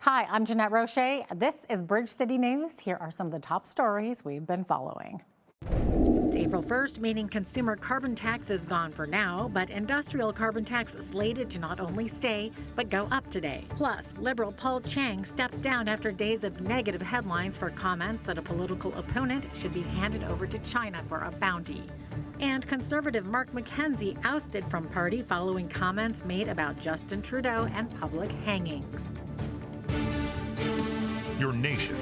Hi, I'm Jeanette Roche. This is Bridge City News. Here are some of the top stories we've been following. It's April 1st, meaning consumer carbon tax is gone for now, but industrial carbon tax slated to not only stay, but go up today. Plus, Liberal Paul Chang steps down after days of negative headlines for comments that a political opponent should be handed over to China for a bounty. And Conservative Mark McKenzie ousted from party following comments made about Justin Trudeau and public hangings. Your nation,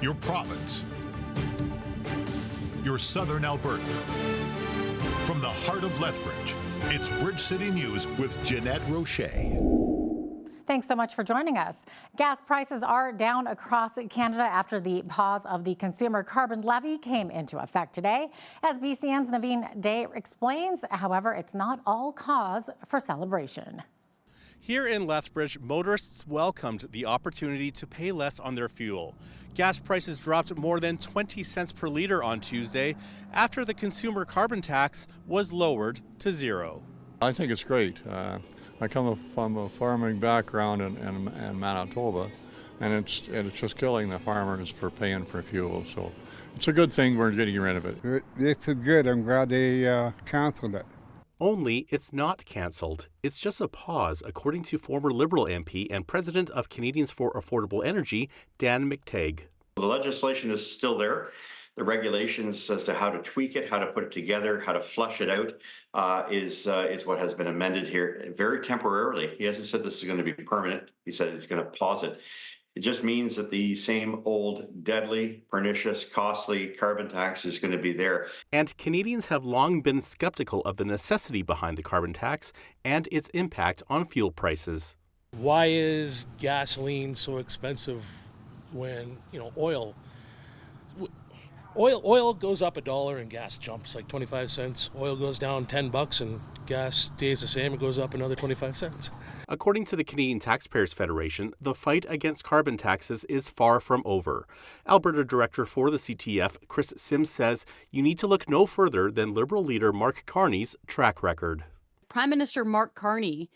your province, your southern Alberta. From the heart of Lethbridge, it's Bridge City News with Jeanette Roche. Thanks so much for joining us. Gas prices are down across Canada after the pause of the consumer carbon levy came into effect today. As BCN's Naveen Day explains, however, it's not all cause for celebration. Here in Lethbridge, motorists welcomed the opportunity to pay less on their fuel. Gas prices dropped more than 20 cents per litre on Tuesday after the consumer carbon tax was lowered to zero. I think it's great. I come from a farming background in Manitoba, and it's just killing the farmers for paying for fuel. So it's a good thing we're getting rid of it. It's good. I'm glad they canceled it. Only it's not cancelled. It's just a pause, according to former Liberal MP and president of Canadians for Affordable Energy, Dan McTeague. The legislation is still there. The regulations as to how to tweak it, how to put it together, how to flush it out is what has been amended here very temporarily. He hasn't said this is going to be permanent. He said he's going to pause it. It just means that the same old, deadly, pernicious, costly carbon tax is going to be there. And Canadians have long been skeptical of the necessity behind the carbon tax and its impact on fuel prices. Why is gasoline so expensive when, oil goes up $1 and gas jumps like 25 cents. Oil goes down $10 and gas stays the same. It goes up another 25 cents. According to the Canadian Taxpayers Federation, the fight against carbon taxes is far from over. Alberta Director for the CTF, Chris Sims, says you need to look no further than Liberal leader Mark Carney's track record. Prime Minister Mark Carney,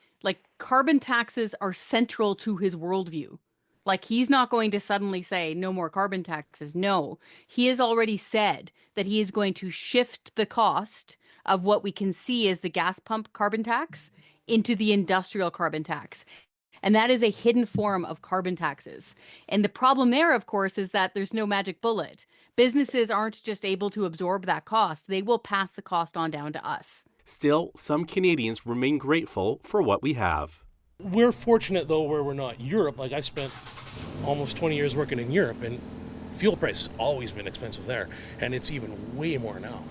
carbon taxes are central to his worldview. He's not going to suddenly say no more carbon taxes. No, he has already said that he is going to shift the cost of what we can see as the gas pump carbon tax into the industrial carbon tax. And that is a hidden form of carbon taxes. And the problem there, of course, is that there's no magic bullet. Businesses aren't just able to absorb that cost. They will pass the cost on down to us. Still, some Canadians remain grateful for what we have. We're fortunate, though, where we're not. Europe, I spent almost 20 years working in Europe, and fuel prices always been expensive there, and it's even way more now.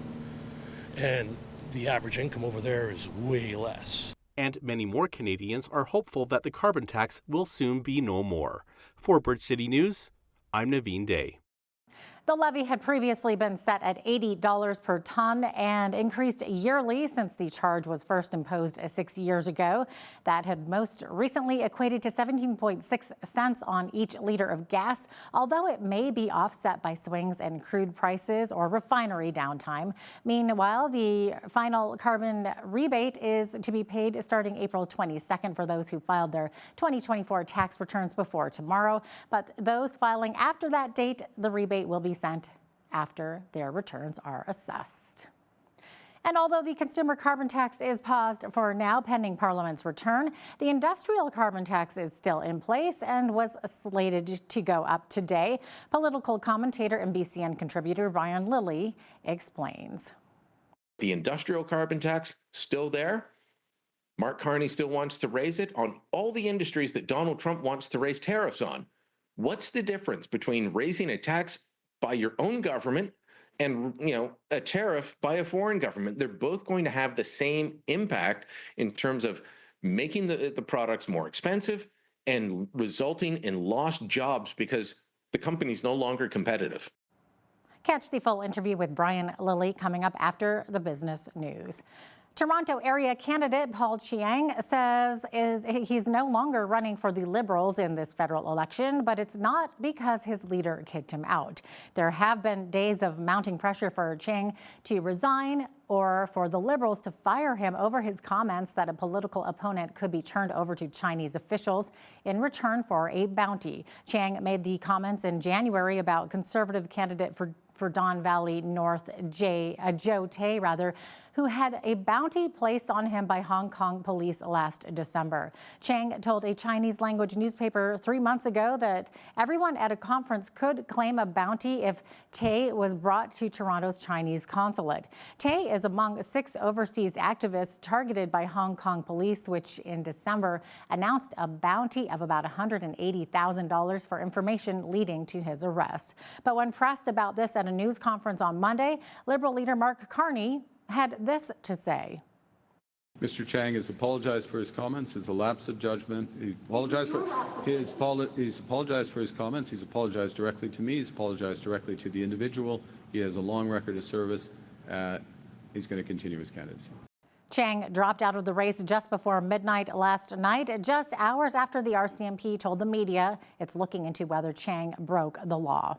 And the average income over there is way less. And many more Canadians are hopeful that the carbon tax will soon be no more. For Bridge City News, I'm Naveen Day. The levy had previously been set at $80 per ton and increased yearly since the charge was first imposed 6 years ago. That had most recently equated to 17.6 cents on each liter of gas, although it may be offset by swings in crude prices or refinery downtime. Meanwhile, the final carbon rebate is to be paid starting April 22nd for those who filed their 2024 tax returns before tomorrow. But those filing after that date, the rebate will be sent after their returns are assessed. And although the consumer carbon tax is paused for now pending Parliament's return, the industrial carbon tax is still in place and was slated to go up today. Political commentator and BCN contributor Brian Lilly explains. The industrial carbon tax still there. Mark Carney still wants to raise it on all the industries that Donald Trump wants to raise tariffs on. What's the difference between raising a tax by your own government and, a tariff by a foreign government? They're both going to have the same impact in terms of making the products more expensive and resulting in lost jobs because the company's no longer competitive. Catch the full interview with Brian Lilly coming up after the business news. Toronto area candidate Paul Chiang says he's no longer running for the Liberals in this federal election, but it's not because his leader kicked him out. There have been days of mounting pressure for Chiang to resign or for the Liberals to fire him over his comments that a political opponent could be turned over to Chinese officials in return for a bounty. Chiang made the comments in January about conservative candidate for Don Valley North Joe Tay, who had a bounty placed on him by Hong Kong police last December. Chiang told a Chinese language newspaper 3 months ago that everyone at a conference could claim a bounty if Tay was brought to Toronto's Chinese consulate. Tay is among 6 overseas activists targeted by Hong Kong police, which in December announced a bounty of about $180,000 for information leading to his arrest. But when pressed about this at a news conference on Monday, Liberal leader Mark Carney had this to say. Mr. Chiang has apologized for his comments. It's a lapse of judgment. He apologized for he's apologized for his comments. He's apologized directly to me. He's apologized directly to the individual. He has a long record of service. He's going to continue his candidacy. Chiang dropped out of the race just before midnight last night, just hours after the RCMP told the media it's looking into whether Chiang broke the law.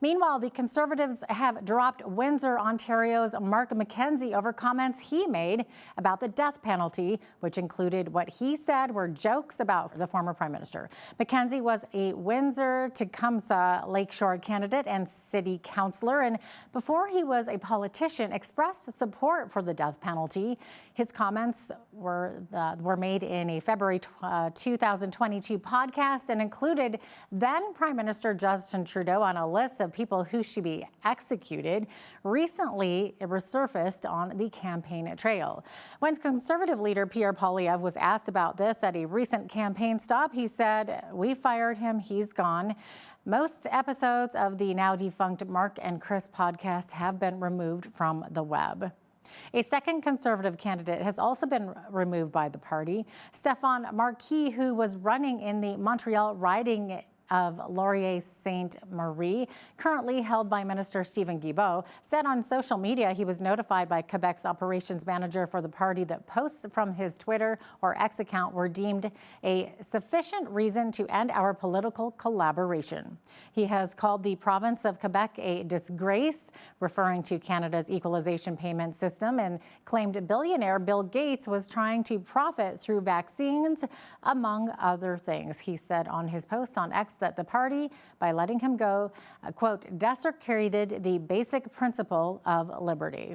Meanwhile, the Conservatives have dropped Windsor, Ontario's Mark McKenzie over comments he made about the death penalty, which included what he said were jokes about the former Prime Minister. McKenzie was a Windsor-Tecumseh Lakeshore candidate and city councillor, and before he was a politician, expressed support for the death penalty. His comments were made in a February 2022 podcast and included then Prime Minister Justin Trudeau on a list of people who should be executed. Recently, it resurfaced on the campaign trail. When Conservative leader Pierre Poilievre was asked about this at a recent campaign stop, he said, "We fired him, he's gone." Most episodes of the now defunct Mark and Chris podcast have been removed from the web. A second Conservative candidate has also been removed by the party. Stéphane Marquis, who was running in the Montreal riding of Laurier-Sainte-Marie, currently held by Minister Stephen Guilbeault, said on social media he was notified by Quebec's operations manager for the party that posts from his Twitter or X account were deemed a sufficient reason to end our political collaboration. He has called the province of Quebec a disgrace, referring to Canada's equalization payment system, and claimed billionaire Bill Gates was trying to profit through vaccines, among other things. He said on his post on X that the party, by letting him go, quote, desecrated the basic principle of liberty.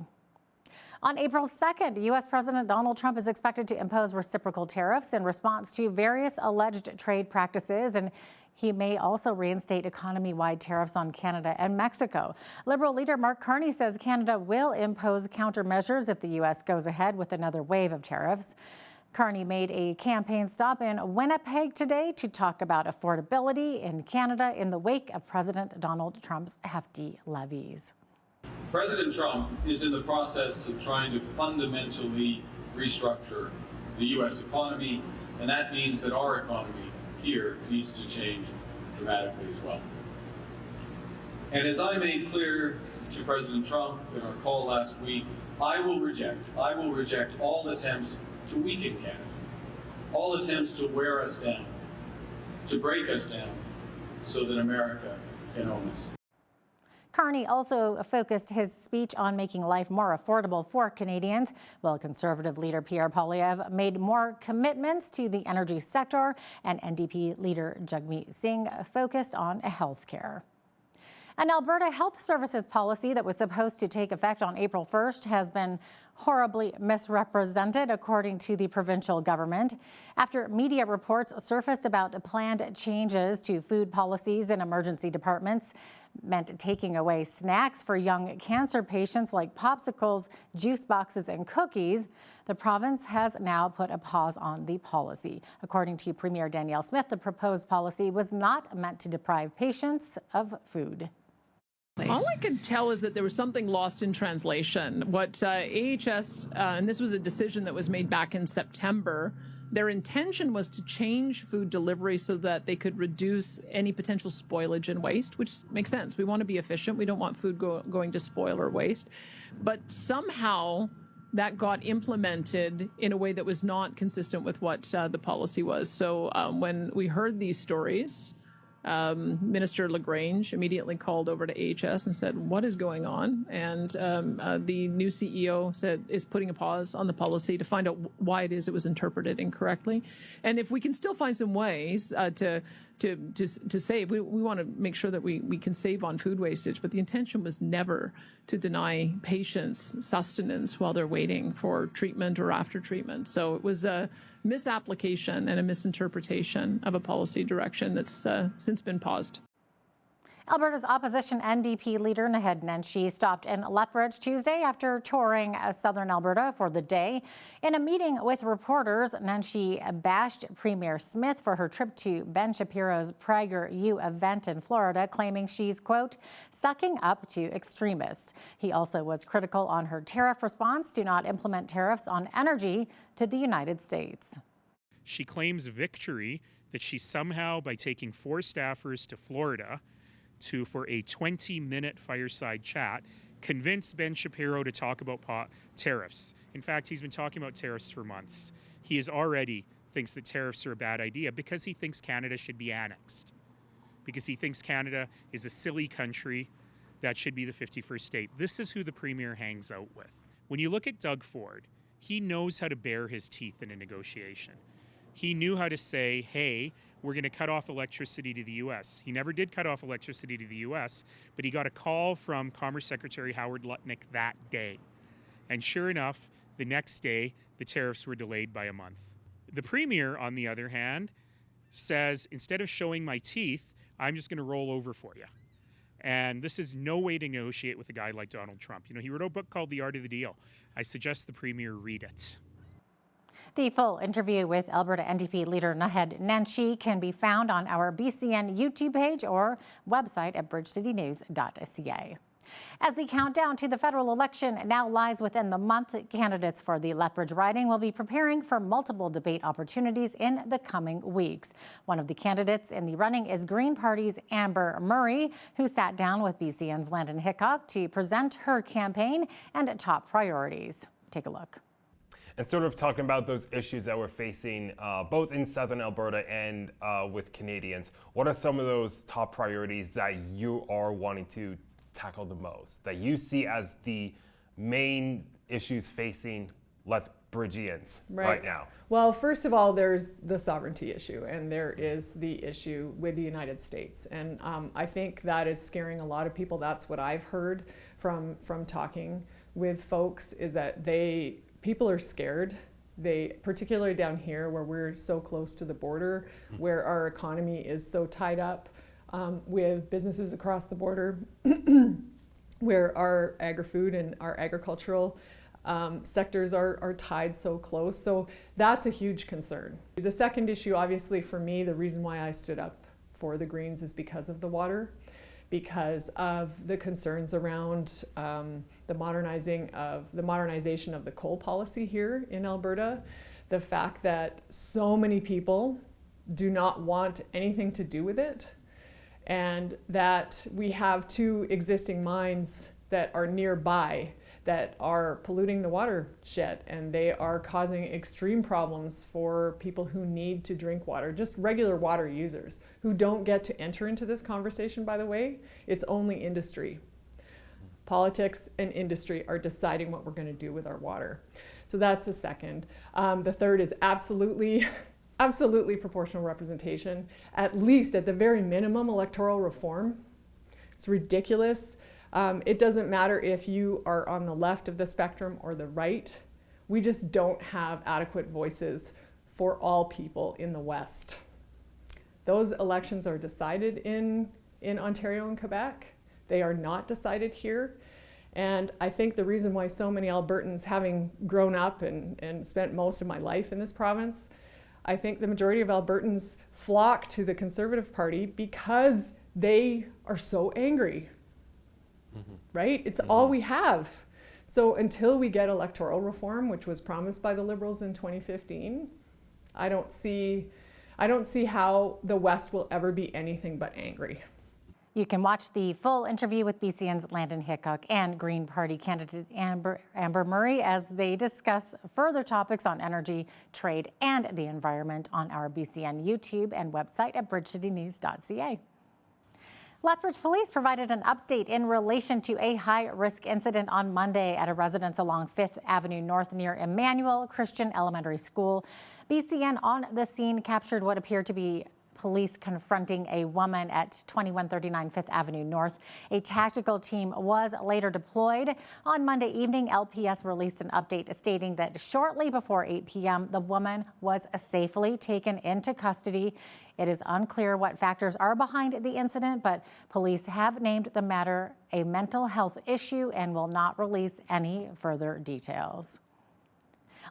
On April 2nd, U.S. President Donald Trump is expected to impose reciprocal tariffs in response to various alleged trade practices, and he may also reinstate economy-wide tariffs on Canada and Mexico. Liberal leader Mark Carney says Canada will impose countermeasures if the U.S. goes ahead with another wave of tariffs. Carney made a campaign stop in Winnipeg today to talk about affordability in Canada in the wake of President Donald Trump's hefty levies. President Trump is in the process of trying to fundamentally restructure the U.S. economy, and that means that our economy here needs to change dramatically as well. And as I made clear to President Trump in our call last week, I will reject all attempts to weaken Canada, all attempts to wear us down, to break us down, so that America can own us. Carney also focused his speech on making life more affordable for Canadians, while Conservative leader Pierre Poilievre made more commitments to the energy sector, and NDP leader Jagmeet Singh focused on health care. An Alberta Health Services policy that was supposed to take effect on April 1st has been horribly misrepresented, according to the provincial government, after media reports surfaced about planned changes to food policies in emergency departments meant taking away snacks for young cancer patients like popsicles, juice boxes, and cookies. The province has now put a pause on the policy. According to Premier Danielle Smith, the proposed policy was not meant to deprive patients of food. All I can tell is that there was something lost in translation. What AHS, and this was a decision that was made back in September, their intention was to change food delivery so that they could reduce any potential spoilage and waste, which makes sense. We want to be efficient. We don't want food going to spoil or waste. But somehow that got implemented in a way that was not consistent with what the policy was. So when we heard these stories, Minister LaGrange immediately called over to AHS and said, what is going on? And the new CEO said, is putting a pause on the policy to find out why it was interpreted incorrectly. And if we can still find some ways to save, we want to make sure that we can save on food wastage, but the intention was never to deny patients sustenance while they're waiting for treatment or after treatment. So it was a misapplication and a misinterpretation of a policy direction that's since been paused. Alberta's opposition NDP leader Naheed Nenshi stopped in Lethbridge Tuesday after touring southern Alberta for the day. In a meeting with reporters, Nenshi bashed Premier Smith for her trip to Ben Shapiro's PragerU event in Florida, claiming she's, quote, sucking up to extremists. He also was critical on her tariff response to not implement tariffs on energy to the United States. She claims victory that she somehow, by taking 4 staffers to Florida for a 20-minute fireside chat, convinced Ben Shapiro to talk about tariffs. In fact, he's been talking about tariffs for months. He already thinks that tariffs are a bad idea because he thinks Canada should be annexed, because he thinks Canada is a silly country that should be the 51st state. This is who the Premier hangs out with. When you look at Doug Ford, he knows how to bare his teeth in a negotiation. He knew how to say, hey, we're going to cut off electricity to the U.S. He never did cut off electricity to the U.S., but he got a call from Commerce Secretary Howard Lutnick that day. And sure enough, the next day, the tariffs were delayed by a month. The Premier, on the other hand, says, instead of showing my teeth, I'm just going to roll over for you. And this is no way to negotiate with a guy like Donald Trump. You know, he wrote a book called The Art of the Deal. I suggest the Premier read it. The full interview with Alberta NDP leader Naheed Nenshi can be found on our BCN YouTube page or website at bridgecitynews.ca. As the countdown to the federal election now lies within the month, candidates for the Lethbridge riding will be preparing for multiple debate opportunities in the coming weeks. One of the candidates in the running is Green Party's Amber Murray, who sat down with BCN's Landon Hickok to present her campaign and top priorities. Take a look. And sort of talking about those issues that we're facing both in southern Alberta and with Canadians. What are some of those top priorities that you are wanting to tackle the most, that you see as the main issues facing Lethbridgians right now? Well, first of all, there's the sovereignty issue, and there is the issue with the United States. And I think that is scaring a lot of people. That's what I've heard from talking with folks, is that people are scared. They, particularly down here where we're so close to the border, where our economy is so tied up with businesses across the border, where our agri-food and our agricultural sectors are tied so close. So that's a huge concern. The second issue, obviously for me, the reason why I stood up for the Greens is because of the water, because of the concerns around the modernization of the coal policy here in Alberta, the fact that so many people do not want anything to do with it, and that we have 2 existing mines that are nearby that are polluting the watershed, and they are causing extreme problems for people who need to drink water, just regular water users who don't get to enter into this conversation, by the way. It's only industry. Politics and industry are deciding what we're going to do with our water. So that's the second. The third is absolutely proportional representation, at least at the very minimum electoral reform. It's ridiculous. It doesn't matter if you are on the left of the spectrum or the right. We just don't have adequate voices for all people in the West. Those elections are decided in Ontario and Quebec. They are not decided here. And I think the reason why so many Albertans, having grown up and spent most of my life in this province, I think the majority of Albertans flock to the Conservative Party because they are so angry. Right? It's all we have. So until we get electoral reform, which was promised by the Liberals in 2015, I don't see how the West will ever be anything but angry. You can watch the full interview with BCN's Landon Hickok and Green Party candidate Amber Murray as they discuss further topics on energy, trade, and the environment on our BCN YouTube and website at bridgecitynews.ca. Lethbridge Police provided an update in relation to a high-risk incident on Monday at a residence along 5th Avenue North near Emmanuel Christian Elementary School. BCN on the scene captured what appeared to be police confronting a woman at 2139 5th Avenue North. A tactical team was later deployed. On Monday evening, LPS released an update stating that shortly before 8 p.m., the woman was safely taken into custody. It is unclear what factors are behind the incident, but police have named the matter a mental health issue and will not release any further details.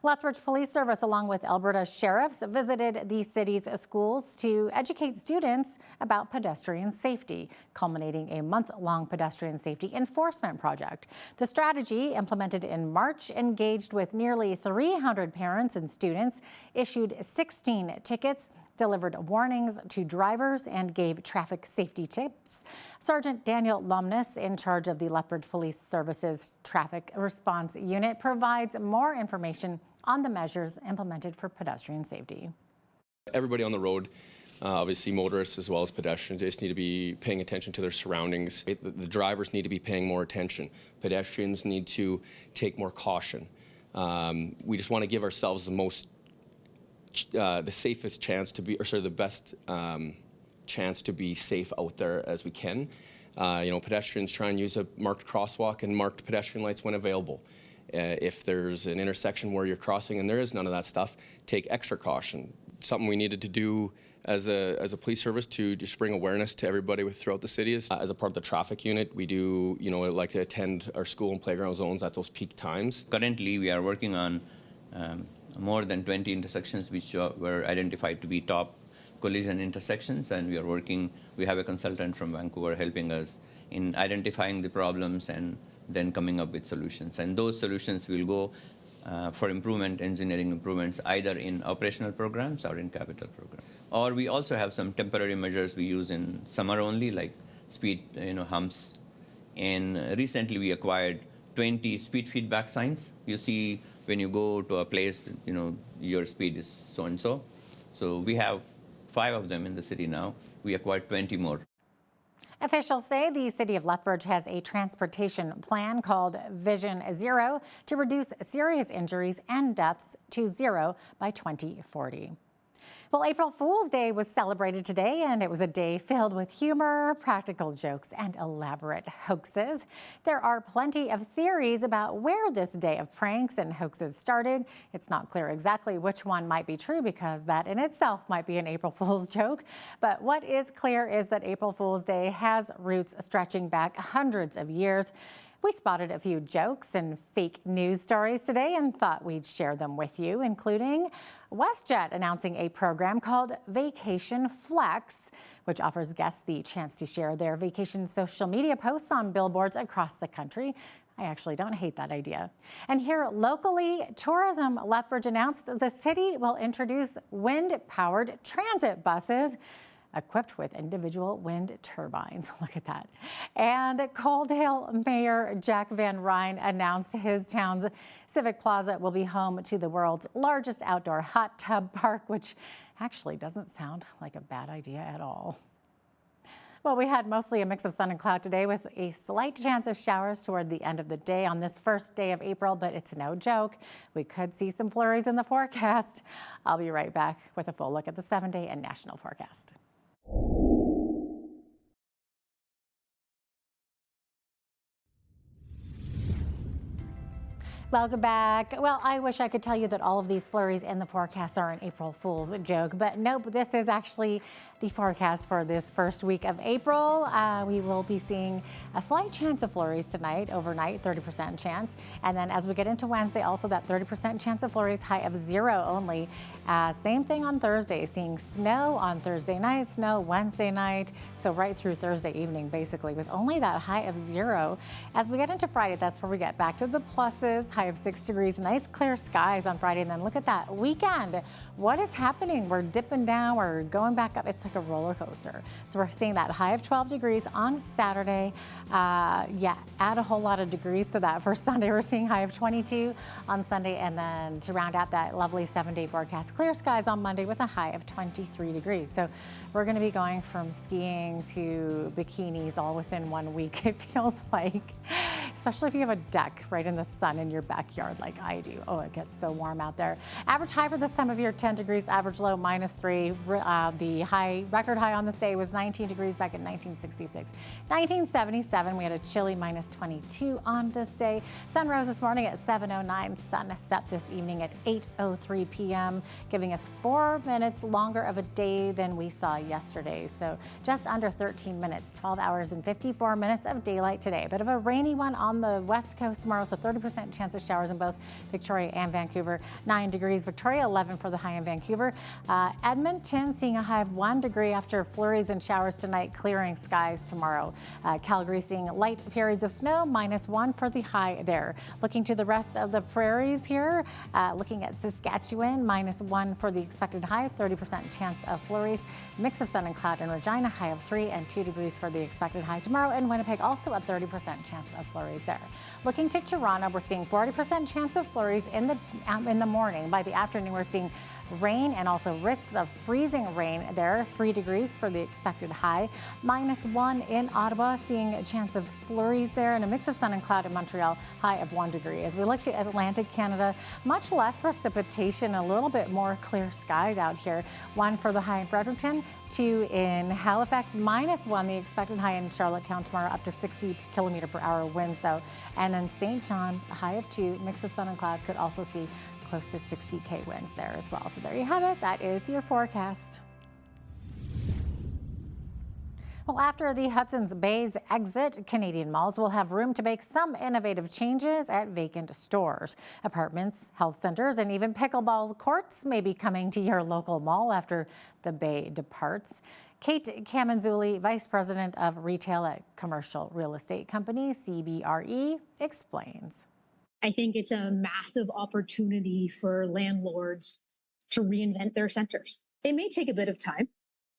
Lethbridge Police Service, along with Alberta sheriffs, visited the city's schools to educate students about pedestrian safety, culminating a month-long pedestrian safety enforcement project. The strategy, implemented in March, engaged with nearly 300 parents and students, issued 16 tickets, delivered warnings to drivers, and gave traffic safety tips. Sergeant Daniel Lumnus, in charge of the Lethbridge Police Service's Traffic Response Unit, provides more information on the measures implemented for pedestrian safety. Everybody on the road, obviously motorists as well as pedestrians, they just need to be paying attention to their surroundings. The drivers need to be paying more attention. Pedestrians need to take more caution. We just want to give ourselves the safest chance to be, or sorry, the best chance to be safe out there as we can. Pedestrians try and use a marked crosswalk and marked pedestrian lights when available. If there's an intersection where you're crossing and there is none of that stuff, take extra caution. Something we needed to do as a police service to just bring awareness to everybody throughout the city is, as a part of the traffic unit, we do, like to attend our school and playground zones at those peak times. Currently, we are working on more than 20 intersections which were identified to be top collision intersections, and we have a consultant from Vancouver helping us in identifying the problems and then coming up with solutions. And those solutions will go for engineering improvements, either in operational programs or in capital programs. Or we also have some temporary measures we use in summer only, like speed humps. And recently we acquired 20 speed feedback signs. You see when you go to a place, your speed is so-and-so. So we have 5 of them in the city now. We acquired 20 more. Officials say the city of Lethbridge has a transportation plan called Vision Zero to reduce serious injuries and deaths to zero by 2040. Well, April Fool's Day was celebrated today, and it was a day filled with humor, practical jokes, and elaborate hoaxes. There are plenty of theories about where this day of pranks and hoaxes started. It's not clear exactly which one might be true, because that in itself might be an April Fool's joke. But what is clear is that April Fool's Day has roots stretching back hundreds of years. We spotted a few jokes and fake news stories today and thought we'd share them with you, including WestJet announcing a program called Vacation Flex, which offers guests the chance to share their vacation social media posts on billboards across the country. I actually don't hate that idea. And here locally, Tourism Lethbridge announced the city will introduce wind-powered transit buses equipped with individual wind turbines. Look at that. And Coaldale Mayor Jack Van Ryn announced his town's Civic Plaza will be home to the world's largest outdoor hot tub park, which actually doesn't sound like a bad idea at all. Well, we had mostly a mix of sun and cloud today, with a slight chance of showers toward the end of the day on this first day of April, but it's no joke. We could see some flurries in the forecast. I'll be right back with a full look at the 7-day and national forecast. Welcome back. Well, I wish I could tell you that all of these flurries in the forecast are an April Fool's joke, but nope, this is actually the forecast for this first week of April. We will be seeing a slight chance of flurries tonight, overnight, 30% chance. And then as we get into Wednesday, also that 30% chance of flurries, high of 0 only. Same thing on Thursday, seeing snow on Thursday night, snow Wednesday night. So right through Thursday evening, basically, with only that high of 0. As we get into Friday, that's where we get back to the pluses. High high of 6 degrees. Nice clear skies on Friday. And then look at that weekend. What is happening? We're dipping down, we're going back up. It's like a roller coaster. So we're seeing that high of 12 degrees on Saturday. Add a whole lot of degrees to that. For Sunday, we're seeing high of 22 on Sunday. And then to round out that lovely 7-day forecast, clear skies on Monday with a high of 23 degrees. So we're going to be going from skiing to bikinis all within 1 week, it feels like, especially if you have a deck right in the sun in your backyard like I do. Oh, it gets so warm out there. Average high for this time of year, 10 degrees, average low, -3. The record high on this day was 19 degrees back in 1966. 1977, we had a chilly -22 on this day. Sun rose this morning at 7:09. Sun set this evening at 8:03 p.m., giving us 4 minutes longer of a day than we saw yesterday. So just under 13 minutes, 12 hours and 54 minutes of daylight today. A bit of a rainy one on the west coast tomorrow, so 30% chance of showers in both Victoria and Vancouver. 9 degrees Victoria, 11 for the high in Vancouver. Edmonton seeing a high of 1 degree after flurries and showers tonight, clearing skies tomorrow. Calgary seeing light periods of snow, -1 for the high there. Looking to the rest of the prairies here, looking at Saskatchewan, -1 for the expected high, 30% chance of flurries. Mix of sun and cloud in Regina, high of 3 and 2 degrees for the expected high tomorrow. And Winnipeg also a 30% chance of flurries there. Looking to Toronto, we're seeing 40% chance of flurries in the morning. By the afternoon, we're seeing rain and also risks of freezing rain there, 3 degrees for the expected high. -1 in Ottawa, seeing a chance of flurries there, and a mix of sun and cloud in Montreal, high of 1 degree. As we look to Atlantic Canada, much less precipitation, a little bit more clear skies out here. 1 for the high in Fredericton, 2 in Halifax, -1 the expected high in Charlottetown tomorrow, up to 60 kilometer per hour winds though. And in St. John's, a high of 2, mix of sun and cloud, could also see close to 60K winds there as well. So there you have it. That is your forecast. Well, after the Hudson's Bay's exit, Canadian malls will have room to make some innovative changes at vacant stores. Apartments, health centers, and even pickleball courts may be coming to your local mall after the Bay departs. Kate Camanzuli, Vice President of Retail at commercial real estate company CBRE, explains. I think it's a massive opportunity for landlords to reinvent their centers. It may take a bit of time,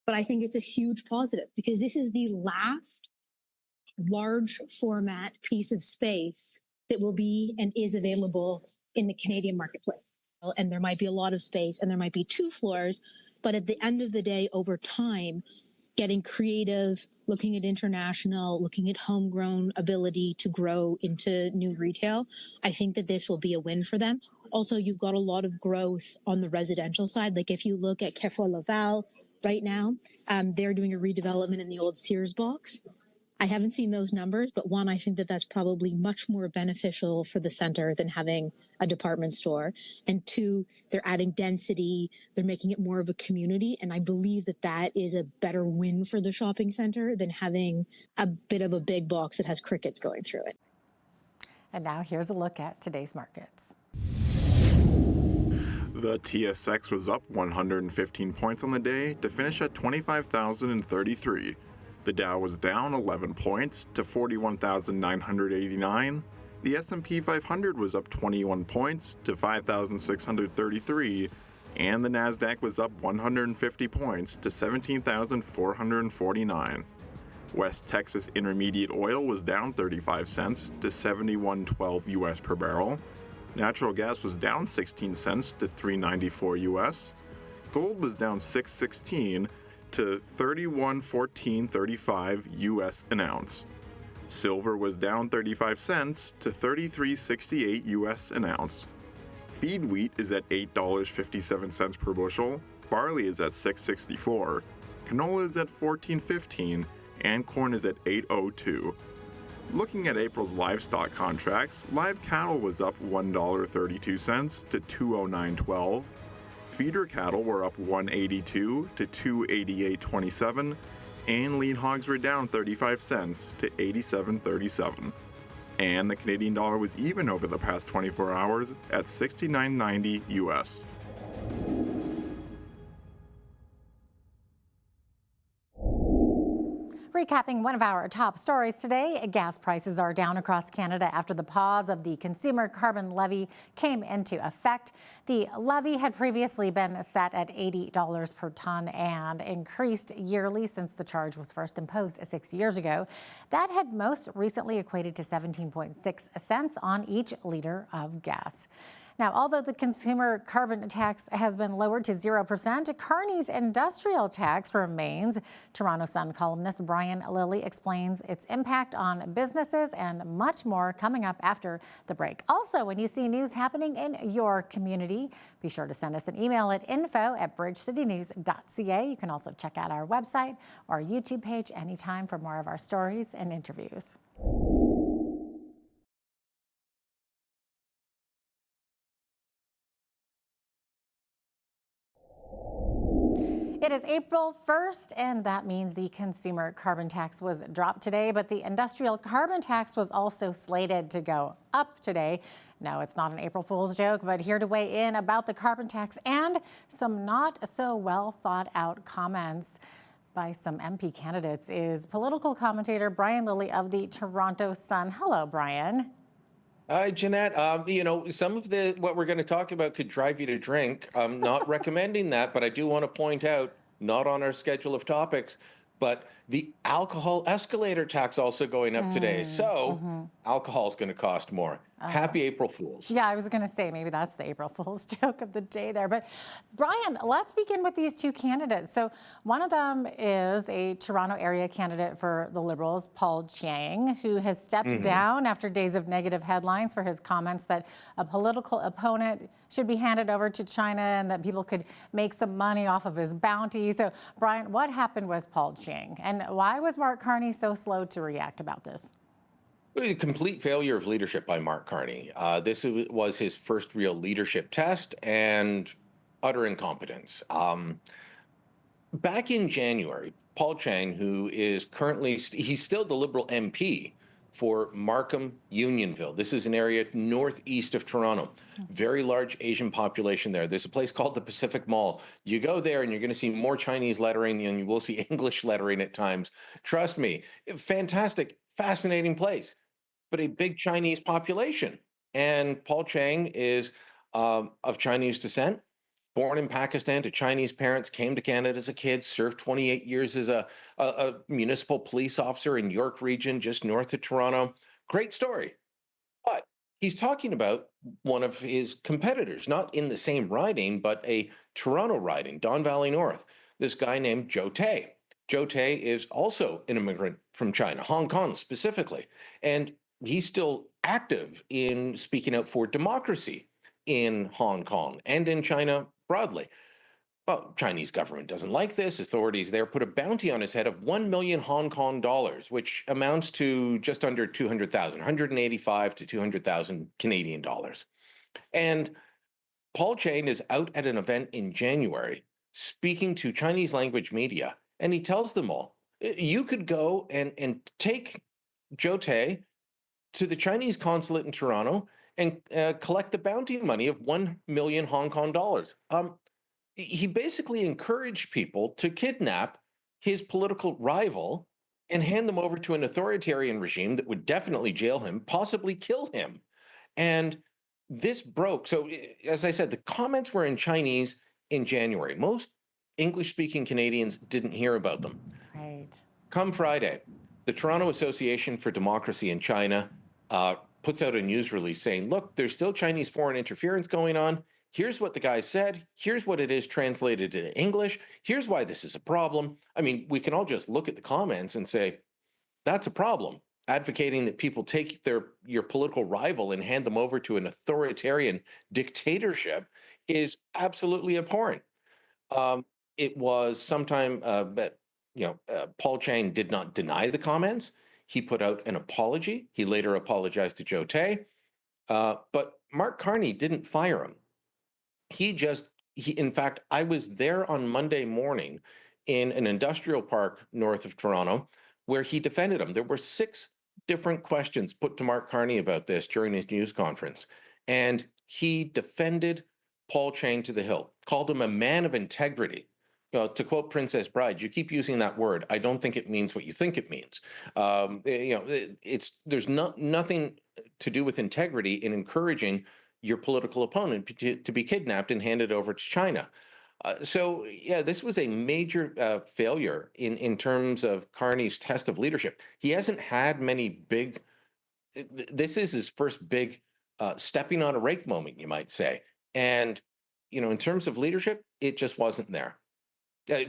but I think it's a huge positive because this is the last large format piece of space that will be and is available in the Canadian marketplace. And there might be a lot of space and there might be 2 floors, but at the end of the day, over time, getting creative, looking at international, looking at homegrown ability to grow into new retail, I think that this will be a win for them. Also, you've got a lot of growth on the residential side. Like if you look at Carrefour Laval right now, they're doing a redevelopment in the old Sears box. I haven't seen those numbers, but one, I think that that's probably much more beneficial for the center than having a department store. And 2, they're adding density, they're making it more of a community. And I believe that that is a better win for the shopping center than having a bit of a big box that has crickets going through it. And now here's a look at today's markets. The TSX was up 115 points on the day to finish at 25,033. The Dow was down 11 points to 41,989. The S&P 500 was up 21 points to 5,633. And the Nasdaq was up 150 points to 17,449. West Texas Intermediate oil was down 35 cents to 71.12 US per barrel. Natural gas was down 16 cents to 3.94 US. Gold was down 6.16 to 31.1435 US an ounce. Silver was down 35 cents to 33.68 US an ounce. Feed wheat is at $8.57 per bushel, barley is at $6.64, canola is at $14.15, and corn is at $8.02. Looking at April's livestock contracts, live cattle was up $1.32 to $209.12. Feeder cattle were up $1.82 to $288.27, and lean hogs were down 35 cents to $87.37. And the Canadian dollar was even over the past 24 hours at $69.90 US. Recapping one of our top stories today, gas prices are down across Canada after the pause of the consumer carbon levy came into effect. The levy had previously been set at $80 per ton and increased yearly since the charge was first imposed 6 years ago. That had most recently equated to 17.6 cents on each liter of gas. Now, although the consumer carbon tax has been lowered to 0%, Kearney's industrial tax remains. Toronto Sun columnist Brian Lilly explains its impact on businesses and much more coming up after the break. Also, when you see news happening in your community, be sure to send us an email at info@bridgecitynews.ca. You can also check out our website or YouTube page anytime for more of our stories and interviews. It is April 1st, and that means the consumer carbon tax was dropped today, but the industrial carbon tax was also slated to go up today. No, it's not an April Fool's joke, but here to weigh in about the carbon tax and some not so well thought out comments by some MP candidates is political commentator Brian Lilly of the Toronto Sun. Hello, Brian. Hi, Jeanette. Some of what we're going to talk about could drive you to drink. I'm not recommending that, but I do want to point out, not on our schedule of topics, but the alcohol escalator tax also going up today. So alcohol is going to cost more. Happy April Fools. Yeah, I was going to say maybe that's the April Fool's joke of the day there. But Brian, let's begin with these two candidates. So one of them is a Toronto area candidate for the Liberals, Paul Chiang, who has stepped down after days of negative headlines for his comments that a political opponent should be handed over to China and that people could make some money off of his bounty. So Brian, what happened with Paul Chiang? And why was Mark Carney so slow to react about this? A complete failure of leadership by Mark Carney. This was his first real leadership test and utter incompetence. Back in January, Paul Chiang, who is currently, he's still the Liberal MP for Markham Unionville. This is an area northeast of Toronto. Very large Asian population there. There's a place called the Pacific Mall. You go there and you're going to see more Chinese lettering than you will see English lettering at times. Trust me, fantastic, fascinating place, but a big Chinese population. And Paul Chiang is of Chinese descent, born in Pakistan to Chinese parents, came to Canada as a kid, served 28 years as a municipal police officer in York Region, just north of Toronto. Great story. But he's talking about one of his competitors, not in the same riding, but a Toronto riding, Don Valley North, this guy named Joe Tay. Joe Tay is also an immigrant from China, Hong Kong specifically. And he's still active in speaking out for democracy in Hong Kong and in China broadly. Well, Chinese government doesn't like this. Authorities there put a bounty on his head of 1 million Hong Kong dollars, which amounts to just under 200,000, 185 to 200,000 Canadian dollars. And Paul Chiang is out at an event in January speaking to Chinese language media, and he tells them all, you could go and take Joe Tay to the Chinese consulate in Toronto and collect the bounty money of 1 million Hong Kong dollars. He basically encouraged people to kidnap his political rival and hand them over to an authoritarian regime that would definitely jail him, possibly kill him. And this broke. So, as I said, the comments were in Chinese in January. Most English-speaking Canadians didn't hear about them. Right. Come Friday, the Toronto Association for Democracy in China puts out a news release saying, look, there's still Chinese foreign interference going on. Here's what the guy said. Here's what it is translated into English. Here's why this is a problem. I mean, we can all just look at the comments and say, that's a problem. Advocating that people take your political rival and hand them over to an authoritarian dictatorship is absolutely abhorrent. It was sometime, Paul Chiang did not deny the comments. He put out an apology. He later apologized to Joe Tay. But Mark Carney didn't fire him. In fact, I was there on Monday morning in an industrial park north of Toronto where he defended him. There were 6 different questions put to Mark Carney about this during his news conference. And he defended Paul Chiang to the hilt, called him a man of integrity, to quote Princess Bride, you keep using that word. I don't think it means what you think it means. There's nothing to do with integrity in encouraging your political opponent to be kidnapped and handed over to China. This was a major failure in terms of Carney's test of leadership. He hasn't had many big. This is his first big stepping on a rake moment, you might say. And in terms of leadership, it just wasn't there.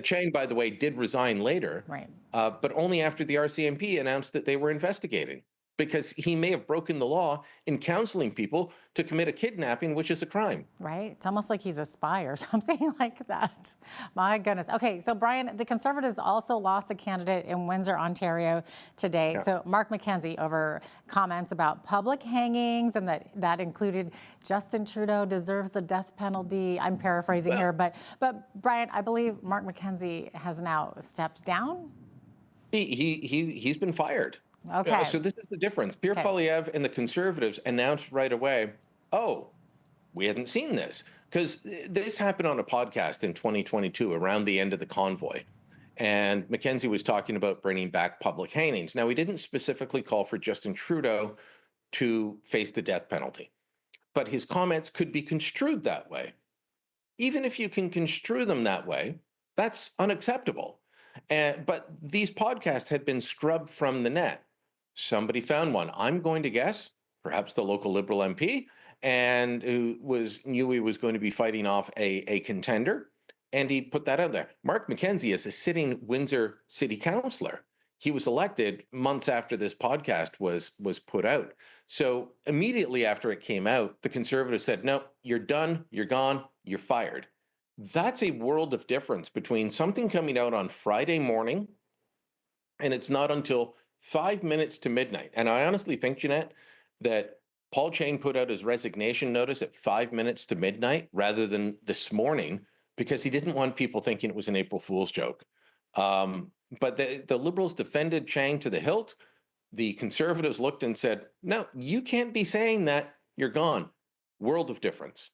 Chang, by the way, did resign later, right? But only after the RCMP announced that they were investigating, because he may have broken the law in counseling people to commit a kidnapping, which is a crime. Right? It's almost like he's a spy or something like that. My goodness. Okay, so Brian, the Conservatives also lost a candidate in Windsor, Ontario today. Yeah. So Mark McKenzie over comments about public hangings, and that included Justin Trudeau deserves the death penalty. I'm paraphrasing here, but Brian, I believe Mark McKenzie has now stepped down. He's been fired. Okay. So this is the difference. Pierre Poilievre and the Conservatives announced right away, oh, we hadn't seen this. Because this happened on a podcast in 2022 around the end of the convoy. And McKenzie was talking about bringing back public hangings. Now, he didn't specifically call for Justin Trudeau to face the death penalty, but his comments could be construed that way. Even if you can construe them that way, that's unacceptable. But these podcasts had been scrubbed from the net. Somebody found one. I'm going to guess, perhaps the local Liberal MP, and who knew he was going to be fighting off a contender, and he put that out there. Mark McKenzie is a sitting Windsor City Councillor. He was elected months after this podcast was put out. So immediately after it came out, the Conservatives said, no, you're done, you're gone, you're fired. That's a world of difference between something coming out on Friday morning, and it's not until 5 minutes to midnight. And I honestly think, Jeanette, that Paul Chang put out his resignation notice at 5 minutes to midnight rather than this morning, because he didn't want people thinking it was an April Fool's joke. But the Liberals defended Chang to the hilt. The Conservatives looked and said, no, you can't be saying that. You're gone. World of difference.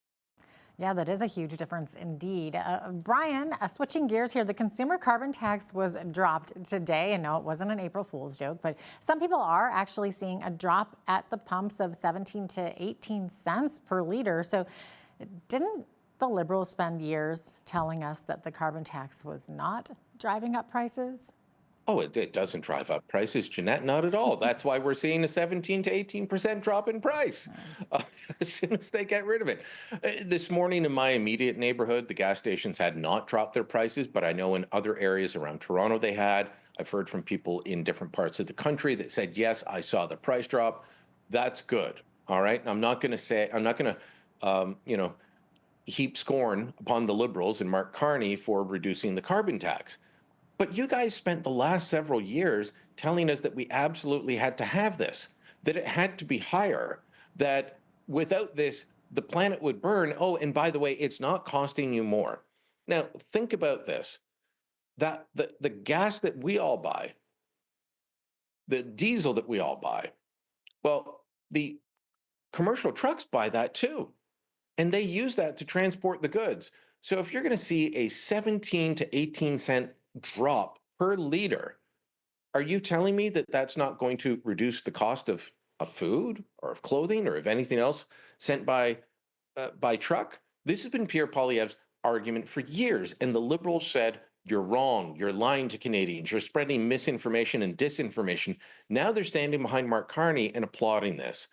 Yeah, that is a huge difference indeed. Brian, switching gears here, the consumer carbon tax was dropped today. And no, it wasn't an April Fool's joke, but some people are actually seeing a drop at the pumps of 17 to 18 cents per liter. So didn't the Liberals spend years telling us that the carbon tax was not driving up prices? Oh, it doesn't drive up prices, Jeanette, not at all. That's why we're seeing a 17 to 18% drop in price as soon as they get rid of it. This morning in my immediate neighborhood, the gas stations had not dropped their prices, but I know in other areas around Toronto they had. I've heard from people in different parts of the country that said, yes, I saw the price drop. That's good. All right. I'm not going to heap scorn upon the Liberals and Mark Carney for reducing the carbon tax. But you guys spent the last several years telling us that we absolutely had to have this, that it had to be higher, that without this, the planet would burn. Oh, and by the way, it's not costing you more. Now, think about this, that the gas that we all buy, the diesel that we all buy, well, the commercial trucks buy that too, and they use that to transport the goods. So if you're going to see a 17 to 18 cent drop per liter, are you telling me that that's not going to reduce the cost of food or of clothing or of anything else sent by truck? This has been Pierre Poilievre's argument for years, and the Liberals said, you're wrong, you're lying to Canadians, you're spreading misinformation and disinformation. Now they're standing behind Mark Carney and applauding this.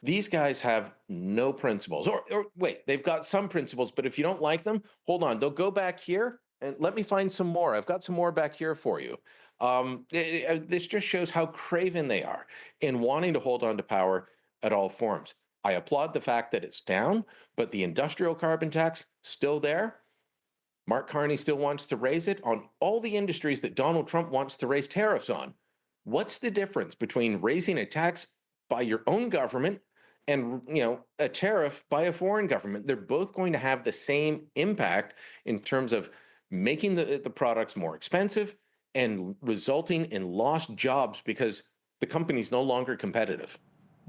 These guys have no principles. Or wait, they've got some principles, but if you don't like them, hold on, they'll go back here and let me find some more. I've got some more back here for you. This just shows how craven they are in wanting to hold on to power at all forms. I applaud the fact that it's down, but the industrial carbon tax still there. Mark Carney still wants to raise it on all the industries that Donald Trump wants to raise tariffs on. What's the difference between raising a tax by your own government and a tariff by a foreign government? They're both going to have the same impact in terms of making the products more expensive and resulting in lost jobs because the company's no longer competitive.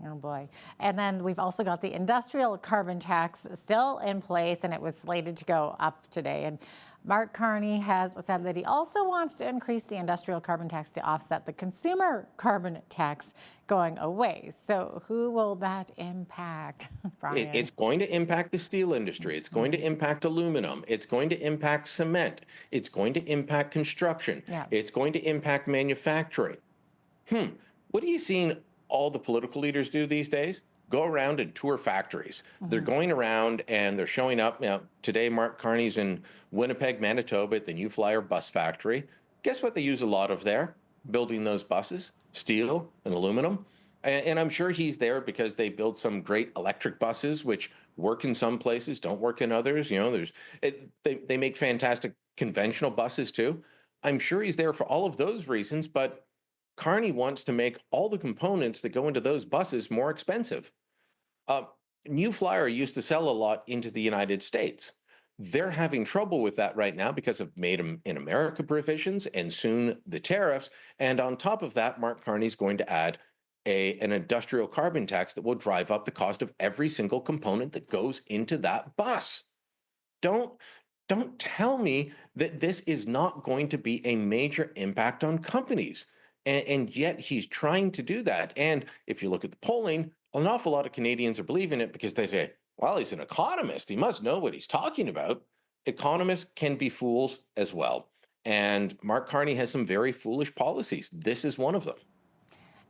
Oh boy. And then we've also got the industrial carbon tax still in place, and it was slated to go up today. And Mark Carney has said that he also wants to increase the industrial carbon tax to offset the consumer carbon tax going away. So who will that impact, Brian? It's going to impact the steel industry. It's going to impact aluminum. It's going to impact cement. It's going to impact construction. Yeah. It's going to impact manufacturing. What are you seeing all the political leaders do these days? Go around and tour factories. They're going around and they're showing up. Now, today, Mark Carney's in Winnipeg, Manitoba at the New Flyer bus factory. Guess what they use a lot of there? Building those buses, steel and aluminum. And I'm sure he's there because they build some great electric buses, which work in some places, don't work in others. You know, they make fantastic conventional buses too. I'm sure he's there for all of those reasons, but Carney wants to make all the components that go into those buses more expensive. New Flyer used to sell a lot into the United States. They're having trouble with that right now because of Made in America provisions and soon the tariffs. And on top of that, Mark Carney's going to add an industrial carbon tax that will drive up the cost of every single component that goes into that bus. Don't tell me that this is not going to be a major impact on companies. And yet he's trying to do that. And if you look at the polling, an awful lot of Canadians are believing it because they say, well, he's an economist. He must know what he's talking about. Economists can be fools as well. And Mark Carney has some very foolish policies. This is one of them.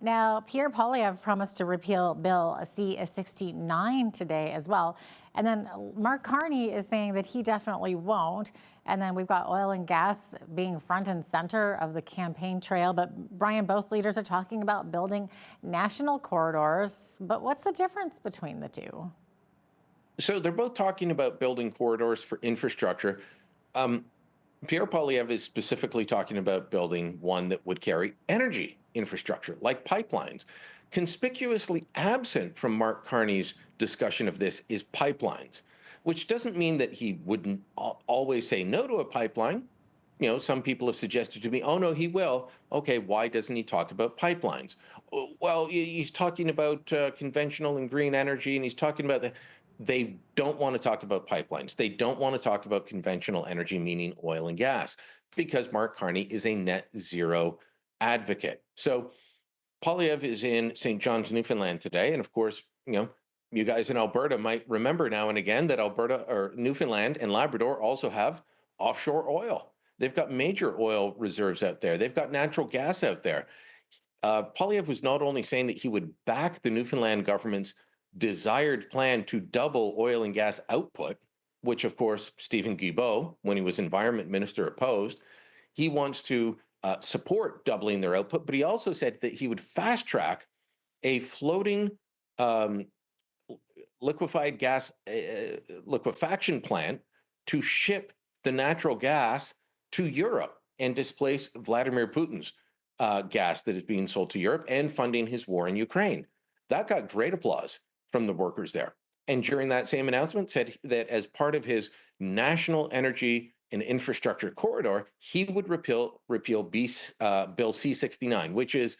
Now, Pierre Poilievre promised to repeal Bill C-69 today as well. And then Mark Carney is saying that he definitely won't. And then we've got oil and gas being front and center of the campaign trail. But Brian, both leaders are talking about building national corridors. But what's the difference between the two? So they're both talking about building corridors for infrastructure. Pierre Poilievre is specifically talking about building one that would carry energy infrastructure, like pipelines. Conspicuously absent from Mark Carney's discussion of this is pipelines, which doesn't mean that he wouldn't always say no to a pipeline. You know, some people have suggested to me, oh, no, he will. Okay, why doesn't he talk about pipelines? Well, he's talking about conventional and green energy, and he's talking about they don't want to talk about pipelines. They don't want to talk about conventional energy, meaning oil and gas, because Mark Carney is a net zero advocate. So Poilievre is in St. John's, Newfoundland today. And of course, you know, you guys in Alberta might remember now and again that Alberta or Newfoundland and Labrador also have offshore oil. They've got major oil reserves out there. They've got natural gas out there. Poilievre was not only saying that he would back the Newfoundland government's desired plan to double oil and gas output, which of course Stephen Guilbeault, when he was environment minister, opposed. He wants to support doubling their output, but he also said that he would fast track a floating liquefied gas liquefaction plant to ship the natural gas to Europe and displace Vladimir Putin's gas that is being sold to Europe and funding his war in Ukraine. That got great applause from the workers there. And during that same announcement said that as part of his national energy and infrastructure corridor, he would repeal Bill C-69, which is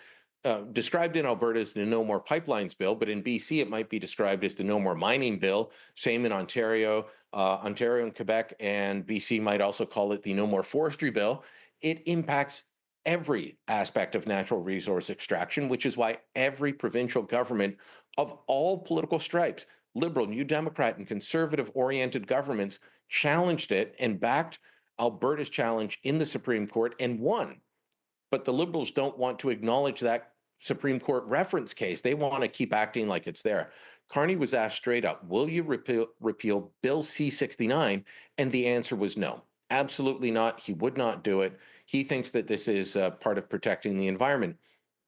described in Alberta as the No More Pipelines Bill, but in BC it might be described as the No More Mining Bill. Same in Ontario. Ontario and Quebec and BC might also call it the No More Forestry Bill. It impacts every aspect of natural resource extraction, which is why every provincial government of all political stripes, Liberal, New Democrat, and conservative-oriented governments challenged it and backed Alberta's challenge in the Supreme Court and won. But the Liberals don't want to acknowledge that Supreme Court reference case. They want to keep acting like it's there. Carney was asked straight up, will you repeal Bill C-69? And the answer was no, absolutely not. He would not do it. He thinks that this is part of protecting the environment.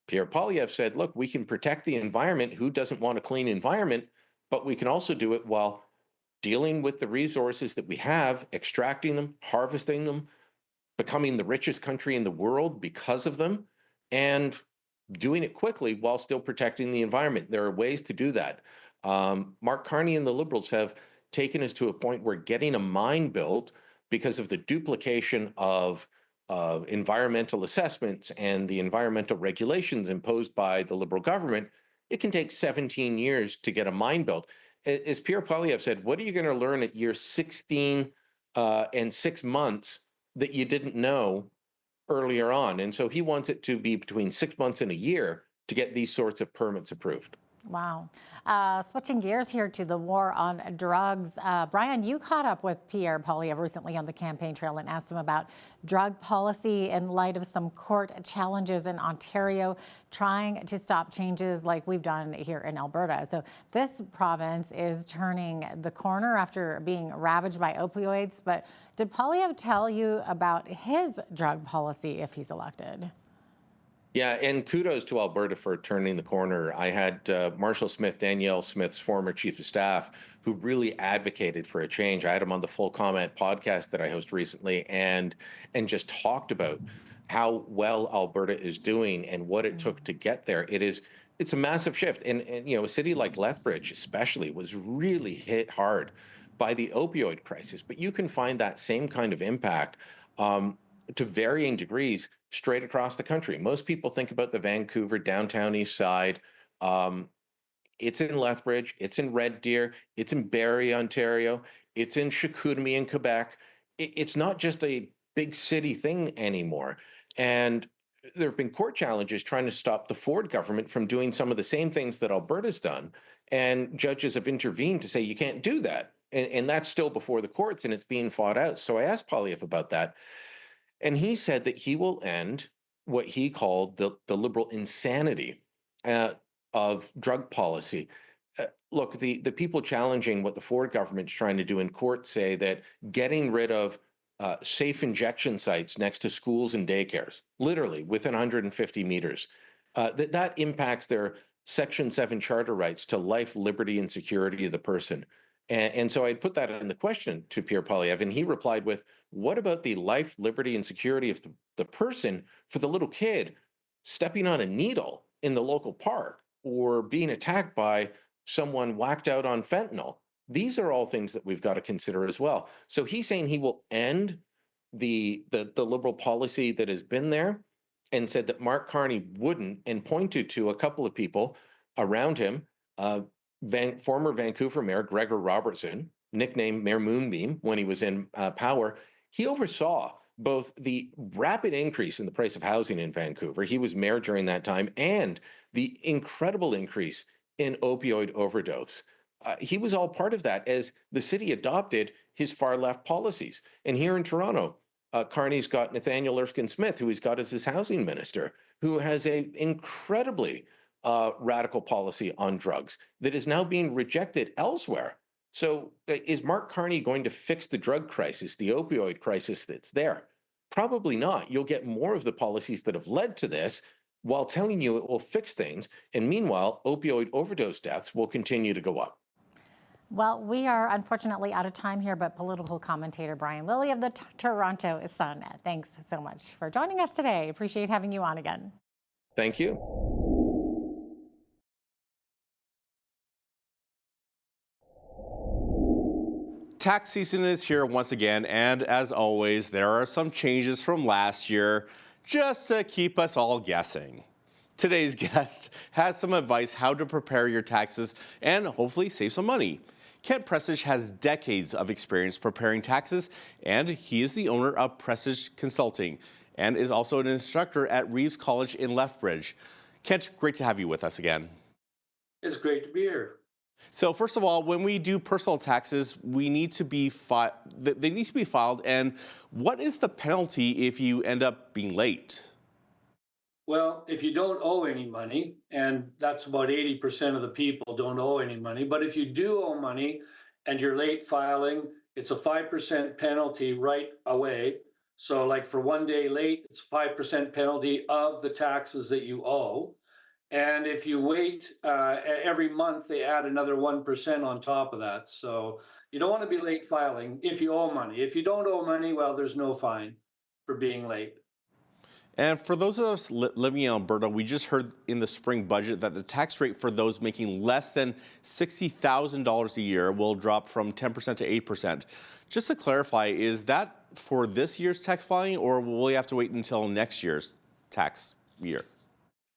Pierre Poilievre said, look, we can protect the environment. Who doesn't want a clean environment? But we can also do it while dealing with the resources that we have, extracting them, harvesting them, becoming the richest country in the world because of them, and doing it quickly while still protecting the environment. There are ways to do that. Mark Carney and the Liberals have taken us to a point where getting a mine built because of the duplication of environmental assessments and the environmental regulations imposed by the Liberal government, it can take 17 years to get a mine built. As Pierre Poilievre said, what are you going to learn at year 16 and 6 months that you didn't know earlier on. And so he wants it to be between 6 months and a year to get these sorts of permits approved. Wow. Switching gears here to the war on drugs. Brian, you caught up with Pierre Poilievre recently on the campaign trail and asked him about drug policy in light of some court challenges in Ontario trying to stop changes like we've done here in Alberta. So this province is turning the corner after being ravaged by opioids. But did Poilievre tell you about his drug policy if he's elected? Yeah, and kudos to Alberta for turning the corner. I had Marshall Smith, Danielle Smith's former chief of staff, who really advocated for a change. I had him on the Full Comment podcast that I host recently, and just talked about how well Alberta is doing and what it took to get there. It's a massive shift, and a city like Lethbridge, especially, was really hit hard by the opioid crisis. But you can find that same kind of impact to varying degrees straight across the country. Most people think about the Vancouver downtown east side. It's in Lethbridge, it's in Red Deer, it's in Barrie, Ontario, it's in Chicoutimi in Quebec. It's not just a big city thing anymore. And there have been court challenges trying to stop the Ford government from doing some of the same things that Alberta's done. And judges have intervened to say you can't do that. And that's still before the courts, and it's being fought out. So I asked Poilievre about that. And he said that he will end what he called the liberal insanity of drug policy. Look, the people challenging what the Ford government's trying to do in court say that getting rid of safe injection sites next to schools and daycares, literally within 150 meters, that impacts their Section 7 charter rights to life, liberty, and security of the person. And so I put that in the question to Pierre Poilievre, and he replied with, what about the life, liberty, and security of the person for the little kid stepping on a needle in the local park or being attacked by someone whacked out on fentanyl? These are all things that we've got to consider as well. So he's saying he will end the liberal policy that has been there, and said that Mark Carney wouldn't, and pointed to a couple of people around him, former Vancouver Mayor Gregor Robertson, nicknamed Mayor Moonbeam when he was in power. He oversaw both the rapid increase in the price of housing in Vancouver, he was mayor during that time, and the incredible increase in opioid overdose. He was all part of that as the city adopted his far left policies. And here in Toronto, Carney's got Nathaniel Erskine Smith, who he's got as his housing minister, who has an incredibly radical policy on drugs that is now being rejected elsewhere. So is Mark Carney going to fix the drug crisis, the opioid crisis that's there? Probably not. You'll get more of the policies that have led to this while telling you it will fix things. And meanwhile, opioid overdose deaths will continue to go up. Well, we are unfortunately out of time here, but political commentator Brian Lilley of the Toronto Sun, thanks so much for joining us today. Appreciate having you on again. Thank you. Tax season is here once again, and as always, there are some changes from last year just to keep us all guessing. Today's guest has some advice how to prepare your taxes and hopefully save some money. Kent Prestige has decades of experience preparing taxes, and he is the owner of Prestige Consulting and is also an instructor at Reeves College in Lethbridge. Kent, great to have you with us again. It's great to be here. So first of all, when we do personal taxes, we need to be they need to be filed. And what is the penalty if you end up being late? Well, if you don't owe any money, and that's about 80% of the people don't owe any money, but if you do owe money and you're late filing, it's a 5% penalty right away. So like for 1 day late, it's 5% penalty of the taxes that you owe. And if you wait, every month they add another 1% on top of that. So you don't want to be late filing if you owe money. If you don't owe money, well, there's no fine for being late. And for those of us living in Alberta, we just heard in the spring budget that the tax rate for those making less than $60,000 a year will drop from 10% to 8%. Just to clarify, is that for this year's tax filing, or will we have to wait until next year's tax year?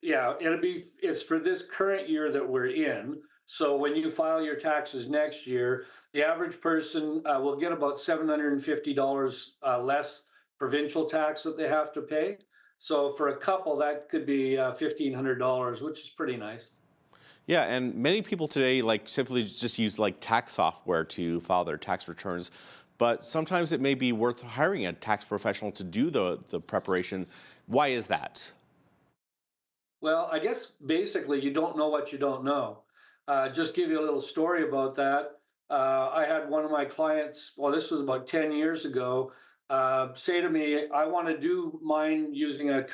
Yeah, it's for this current year that we're in. So when you file your taxes next year, the average person will get about $750 less provincial tax that they have to pay. So for a couple, that could be $1,500, which is pretty nice. Yeah, and many people today like simply just use like tax software to file their tax returns, but sometimes it may be worth hiring a tax professional to do the preparation. Why is that? Well, I guess basically you don't know what you don't know. Just give you a little story about that. I had one of my clients, well, this was about 10 years ago, say to me, I want to do mine using a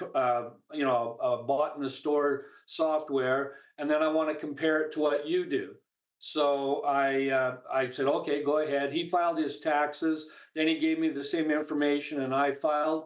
bought in the store software, and then I want to compare it to what you do. So I said, okay, go ahead. He filed his taxes. Then he gave me the same information, and I filed,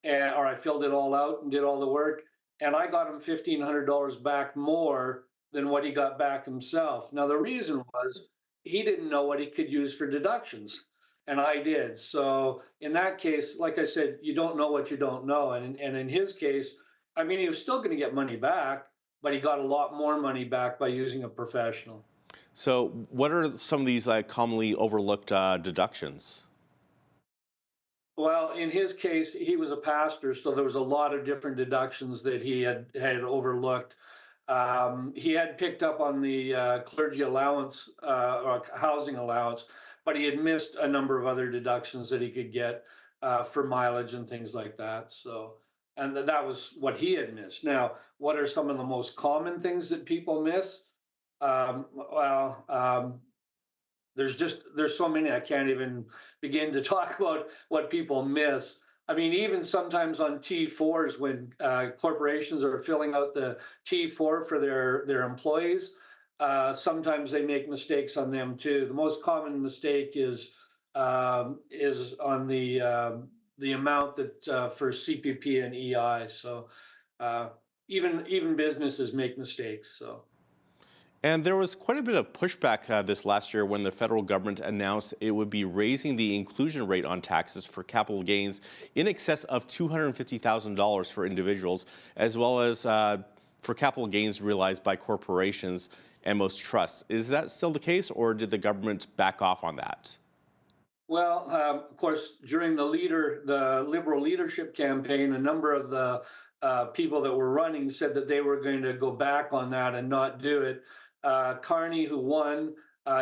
or I filled it all out and did all the work, and I got him $1,500 back more than what he got back himself. Now, the reason was he didn't know what he could use for deductions, and I did. So in that case, like I said, you don't know what you don't know. And in his case, I mean, he was still going to get money back, but he got a lot more money back by using a professional. So what are some of these like commonly overlooked deductions? Well, in his case, he was a pastor, so there was a lot of different deductions that he had overlooked. He had picked up on the clergy allowance or housing allowance, but he had missed a number of other deductions that he could get for mileage and things like that. So, and that was what he had missed. Now, what are some of the most common things that people miss? Well, there's so many I can't even begin to talk about what people miss. I mean, even sometimes on T4s when corporations are filling out the T4 for their employees, sometimes they make mistakes on them too. The most common mistake is on the amount that for CPP and EI. So even businesses make mistakes. So. And there was quite a bit of pushback this last year when the federal government announced it would be raising the inclusion rate on taxes for capital gains in excess of $250,000 for individuals, as well as for capital gains realized by corporations and most trusts. Is that still the case, or did the government back off on that? Well, of course, during the Liberal leadership campaign, a number of the people that were running said that they were going to go back on that and not do it. Carney, who won,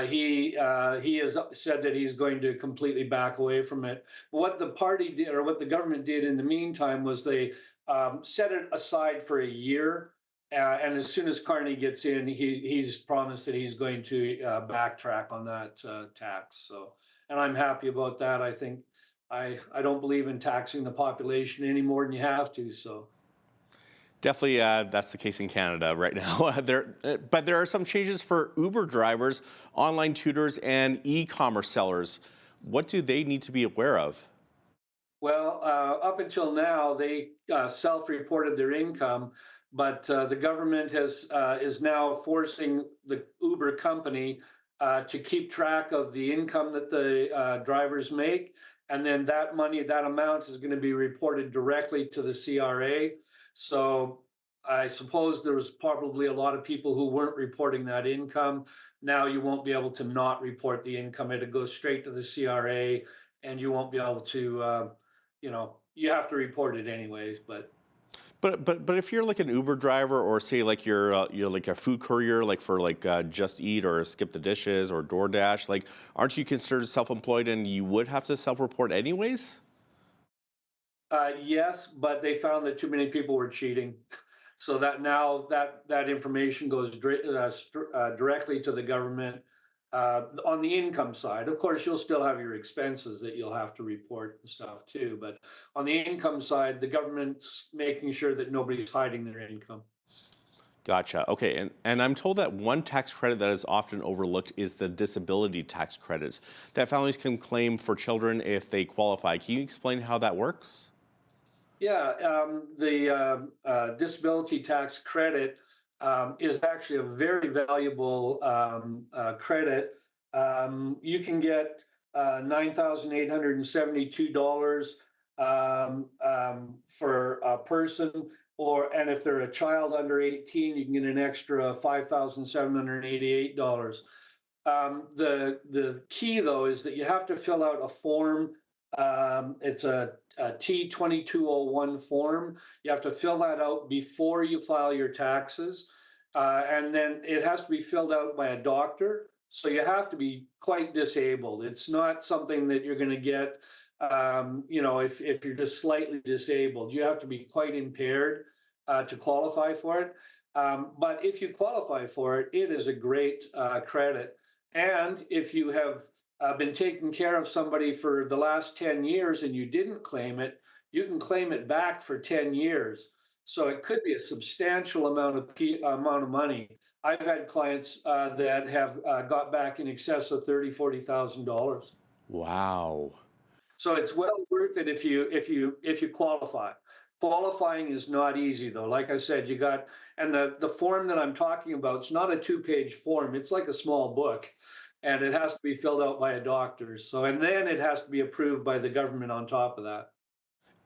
he has said that he's going to completely back away from it. What the party did, or what the government did in the meantime, was they set it aside for a year. And as soon as Carney gets in, he's promised that he's going to backtrack on that tax. So, and I'm happy about that. I think I don't believe in taxing the population any more than you have to. So. Definitely, that's the case in Canada right now. But there are some changes for Uber drivers, online tutors, and e-commerce sellers. What do they need to be aware of? Well, up until now, they self-reported their income, but the government is now forcing the Uber company to keep track of the income that the drivers make, and then that money, that amount, is going to be reported directly to the CRA. So I suppose there was probably a lot of people who weren't reporting that income. Now you won't be able to not report the income. It'll go straight to the CRA, and you won't be able to, you have to report it anyways. But if you're like an Uber driver, or say like you're like a food courier, like for like Just Eat or Skip the Dishes or DoorDash, like aren't you considered self-employed and you would have to self-report anyways? Yes, but they found that too many people were cheating. So that now that information goes directly to the government on the income side. Of course, you'll still have your expenses that you'll have to report and stuff too. But on the income side, the government's making sure that nobody's hiding their income. Gotcha. Okay, and I'm told that one tax credit that is often overlooked is the disability tax credits that families can claim for children if they qualify. Can you explain how that works? Yeah, the disability tax credit is actually a very valuable credit. You can get $9,872 for a person. and if they're a child under 18, you can get an extra $5,788. The key though is that you have to fill out a form. It's a T2201 form. You have to fill that out before you file your taxes, and then it has to be filled out by a doctor. So you have to be quite disabled. It's not something that you're going to get, if you're just slightly disabled. You have to be quite impaired to qualify for it. But if you qualify for it, it is a great credit. And if you have been taking care of somebody for the last 10 years and you didn't claim it, you can claim it back for 10 years. So it could be a substantial amount of money. I've had clients that have got back in excess of $30,000-$40,000. Wow. So it's well worth it if you qualify. Qualifying is not easy though. Like I said, and the form that I'm talking about, it's not a 2-page form. It's like a small book, and it has to be filled out by a doctor. And then it has to be approved by the government on top of that.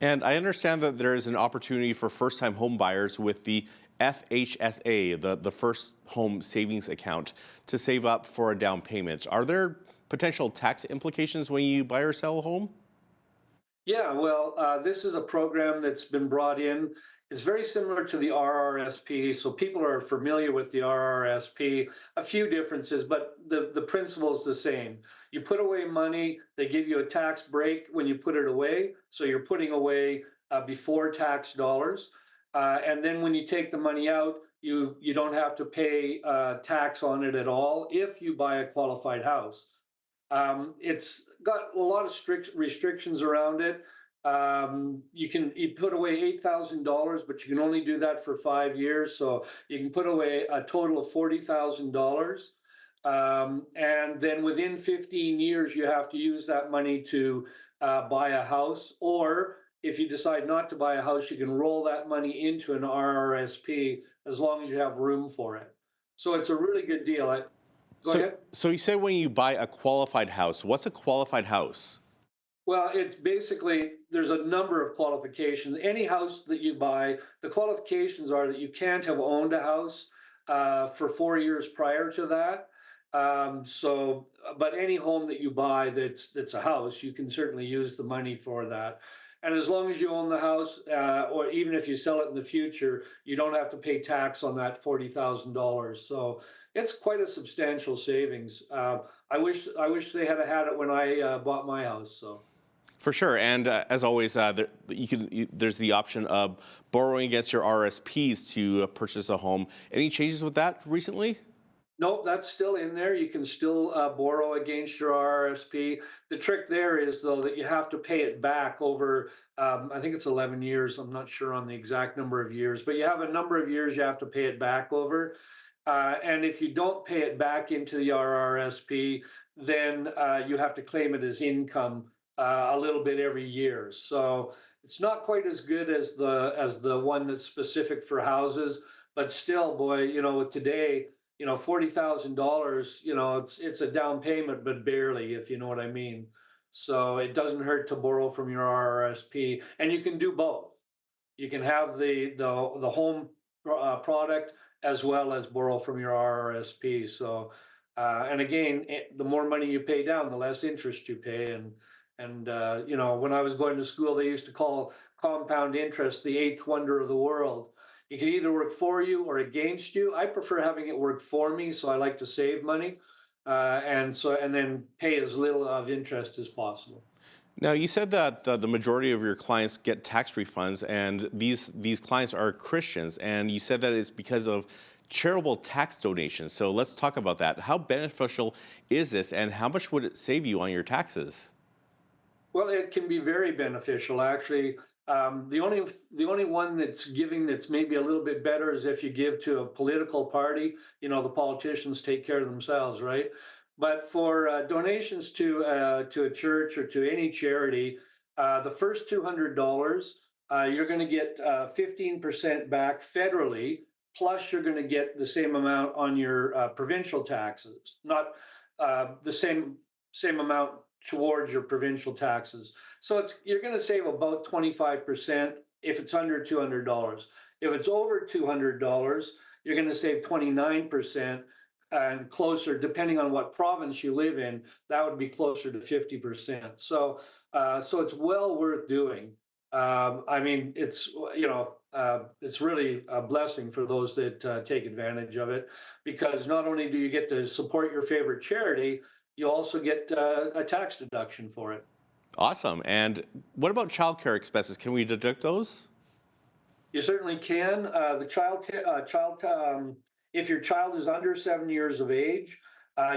And I understand that there is an opportunity for first-time home buyers with the FHSA, the First Home Savings Account, to save up for a down payment. Are there potential tax implications when you buy or sell a home? Yeah, well, this is a program that's been brought in. It's very similar to the RRSP, so people are familiar with the RRSP. A few differences, but the principle is the same. You put away money, they give you a tax break when you put it away, so you're putting away before tax dollars. And then when you take the money out, you don't have to pay tax on it at all if you buy a qualified house. It's got a lot of strict restrictions around it. You put away $8,000, but you can only do that for 5 years. So you can put away a total of $40,000. And then within 15 years, you have to use that money to buy a house. Or if you decide not to buy a house, you can roll that money into an RRSP as long as you have room for it. So it's a really good deal. Go ahead. So you say when you buy a qualified house, what's a qualified house? Well, it's basically, there's a number of qualifications. Any house that you buy, the qualifications are that you can't have owned a house for 4 years prior to that. But any home that you buy that's a house, you can certainly use the money for that. And as long as you own the house, or even if you sell it in the future, you don't have to pay tax on that $40,000. So it's quite a substantial savings. I wish they had had it when I bought my house. So. For sure, and as always, there's the option of borrowing against your RSPs to purchase a home. Any changes with that recently? Nope, that's still in there. You can still borrow against your RSP. The trick there is, though, that you have to pay it back over, I think it's 11 years. I'm not sure on the exact number of years, but you have a number of years you have to pay it back over. And if you don't pay it back into the RRSP, then you have to claim it as income a little bit every year. So it's not quite as good as the one that's specific for houses, but still, boy, with today, $40,000, it's a down payment, but barely, if you know what I mean. So it doesn't hurt to borrow from your RRSP, and you can do both. You can have the home product as well as borrow from your RRSP. So, and again, the more money you pay down, the less interest you pay. And when I was going to school, they used to call compound interest the eighth wonder of the world. It can either work for you or against you. I prefer having it work for me, so I like to save money, and then pay as little of interest as possible. Now, you said that the majority of your clients get tax refunds, and these clients are Christians, and you said that it's because of charitable tax donations. So let's talk about that. How beneficial is this, and how much would it save you on your taxes? Well, it can be very beneficial, actually. The only one that's maybe a little bit better is if you give to a political party. The politicians take care of themselves, right? But for donations to a church or to any charity, the first $200, you're going to get 15% back federally, plus you're going to get the same amount on your provincial taxes, not the same amount towards your provincial taxes. So you're going to save about 25% if it's under $200. If it's over $200, you're going to save 29%, and closer, depending on what province you live in, that would be closer to 50%. So, so it's well worth doing. I mean, it's it's really a blessing for those that take advantage of it, because not only do you get to support your favorite charity, you also get a tax deduction for it. Awesome. And what about childcare expenses? Can we deduct those? You certainly can. If your child is under 7 years of age,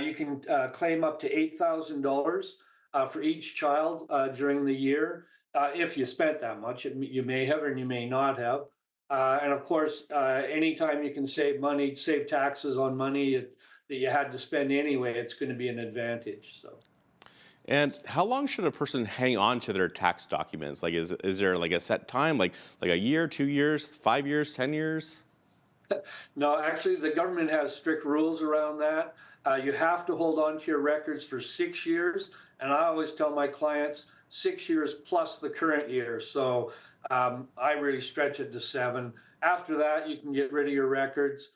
you can claim up to $8,000 for each child during the year. If you spent that much, you may have and you may not have. And of course, anytime you can save money, save taxes on money that you had to spend anyway, it's going to be an advantage. So. And how long should a person hang on to their tax documents? Like, is there like a set time, like a year, 2 years, 5 years, 10 years? No, actually, the government has strict rules around that. You have to hold on to your records for 6 years. And I always tell my clients 6 years plus the current year. So I really stretch it to 7. After that, you can get rid of your records.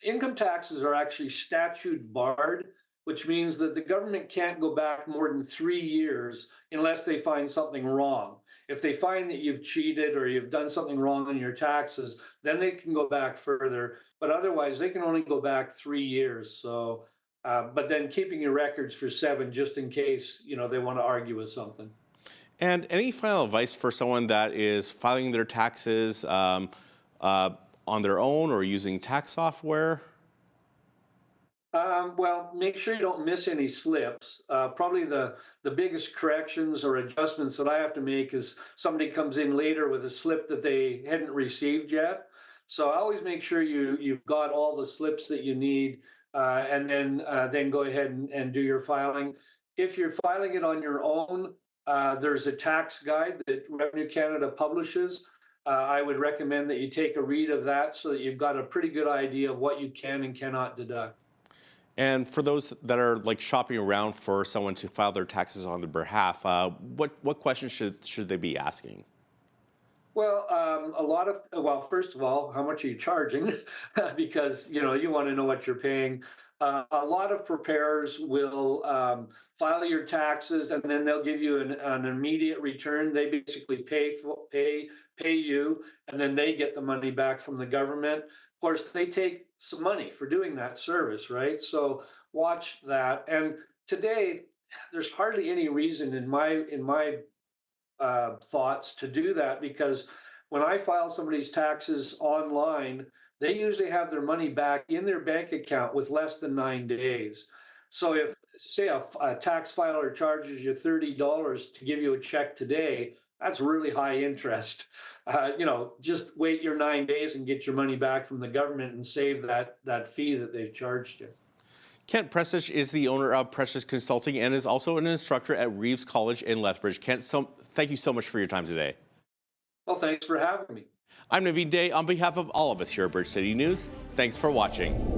Income taxes are actually statute barred, which means that the government can't go back more than 3 years unless they find something wrong. If they find that you've cheated or you've done something wrong on your taxes, then they can go back further. But otherwise, they can only go back 3 years. So, but then keeping your records for 7, just in case, they want to argue with something. And any final advice for someone that is filing their taxes on their own or using tax software? Well, make sure you don't miss any slips. Probably the biggest corrections or adjustments that I have to make is somebody comes in later with a slip that they hadn't received yet. So I always make sure you've got all the slips that you need, and then go ahead and do your filing. If you're filing it on your own, there's a tax guide that Revenue Canada publishes. I would recommend that you take a read of that so that you've got a pretty good idea of what you can and cannot deduct. And for those that are like shopping around for someone to file their taxes on their behalf, what questions should they be asking? Well, first of all, how much are you charging? Because, you want to know what you're paying. A lot of preparers will file your taxes and then they'll give you an immediate return. They basically pay you, and then they get the money back from the government. Of course, they take some money for doing that service, right? So watch that. And today, there's hardly any reason in my thoughts to do that, because when I file somebody's taxes online, they usually have their money back in their bank account with less than 9 days. So if, say, a tax filer charges you $30 to give you a check today, that's really high interest. Just wait your 9 days and get your money back from the government and save that fee that they've charged you. Kent Prestish is the owner of Prestish Consulting and is also an instructor at Reeves College in Lethbridge. Kent, thank you so much for your time today. Well, thanks for having me. I'm Naveen Day. On behalf of all of us here at Bridge City News, thanks for watching.